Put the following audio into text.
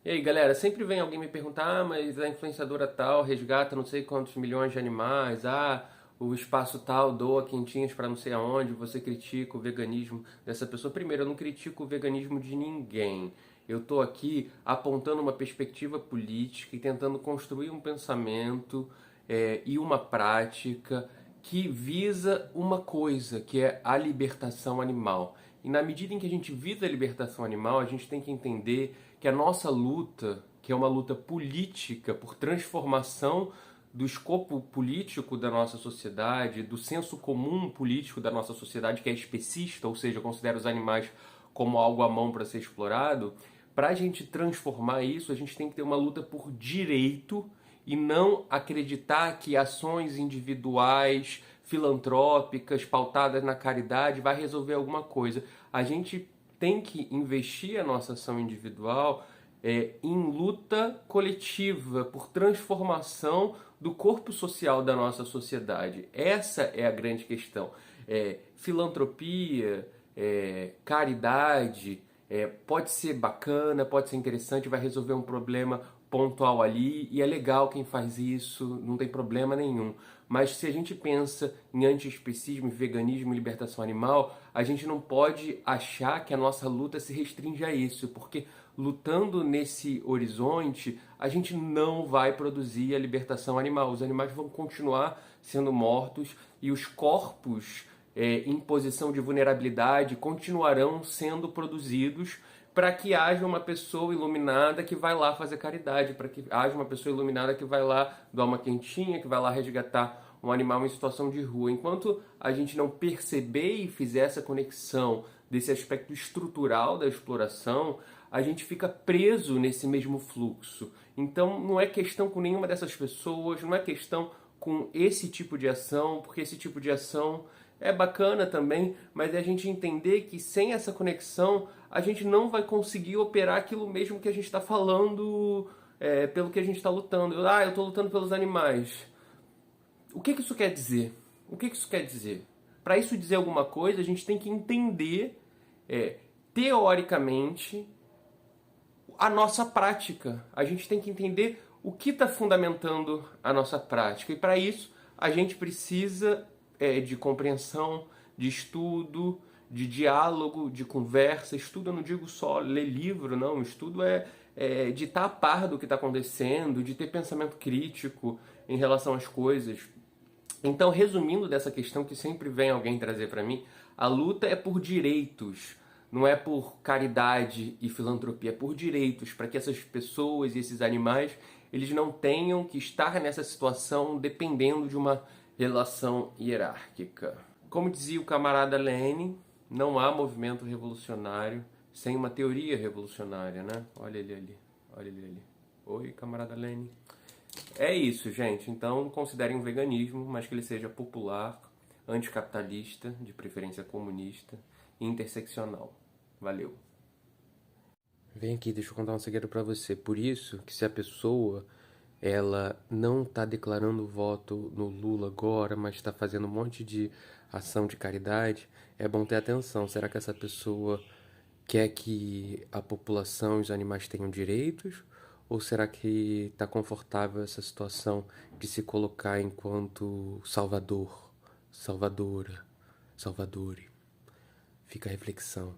E aí, galera, sempre vem alguém me perguntar, mas a influenciadora tal resgata não sei quantos milhões de animais, o espaço tal doa quentinhas para não sei aonde, você critica o veganismo dessa pessoa. Primeiro, eu não critico o veganismo de ninguém. Eu estou aqui apontando uma perspectiva política e tentando construir um pensamento e uma prática que visa uma coisa, que é a libertação animal. E na medida em que a gente visa a libertação animal, a gente tem que entender que a nossa luta, que é uma luta política por transformação do escopo político da nossa sociedade, do senso comum político da nossa sociedade, que é especista, ou seja, considera os animais como algo à mão para ser explorado, para a gente transformar isso, a gente tem que ter uma luta por direito e não acreditar que ações individuais, filantrópicas, pautadas na caridade, vai resolver alguma coisa. A gente tem que investir a nossa ação individual em luta coletiva por transformação do corpo social da nossa sociedade. Essa é a grande questão. Filantropia, caridade, pode ser bacana, pode ser interessante, vai resolver um problema pontual ali, e é legal quem faz isso, não tem problema nenhum. Mas se a gente pensa em antiespecismo, veganismo e libertação animal, a gente não pode achar que a nossa luta se restringe a isso, porque lutando nesse horizonte, a gente não vai produzir a libertação animal. Os animais vão continuar sendo mortos e os corpos em posição de vulnerabilidade continuarão sendo produzidos para que haja uma pessoa iluminada que vai lá fazer caridade, para que haja uma pessoa iluminada que vai lá dar uma quentinha, que vai lá resgatar um animal em situação de rua. Enquanto a gente não perceber e fizer essa conexão desse aspecto estrutural da exploração, a gente fica preso nesse mesmo fluxo. Então não é questão com nenhuma dessas pessoas, não é questão com esse tipo de ação, porque esse tipo de ação é bacana também, mas é a gente entender que sem essa conexão a gente não vai conseguir operar aquilo mesmo que a gente está falando, pelo que a gente está lutando. Eu estou lutando pelos animais. O que isso quer dizer? O que isso quer dizer? Para isso dizer alguma coisa, a gente tem que entender, teoricamente, a nossa prática. A gente tem que entender o que está fundamentando a nossa prática. E para isso, a gente precisa de compreensão, de estudo, de diálogo, de conversa. Estudo eu não digo só ler livro, não. Estudo de estar a par do que está acontecendo, de ter pensamento crítico em relação às coisas. Então, resumindo dessa questão que sempre vem alguém trazer para mim, a luta é por direitos, não é por caridade e filantropia, é por direitos, para que essas pessoas e esses animais, eles não tenham que estar nessa situação dependendo de uma relação hierárquica. Como dizia o camarada Lenin, não há movimento revolucionário sem uma teoria revolucionária, né? Olha ele ali, olha ele ali. Oi, camarada Lenin. É isso, gente. Então, considerem o veganismo, mas que ele seja popular, anticapitalista, de preferência comunista e interseccional. Valeu. Vem aqui, deixa eu contar um segredo pra você. Por isso que se a pessoa ela não tá declarando voto no Lula agora, mas está fazendo um monte de ação de caridade, é bom ter atenção. Será que essa pessoa quer que a população e os animais tenham direitos? Ou será que está confortável essa situação de se colocar enquanto salvador, salvadora, salvadore? Fica a reflexão.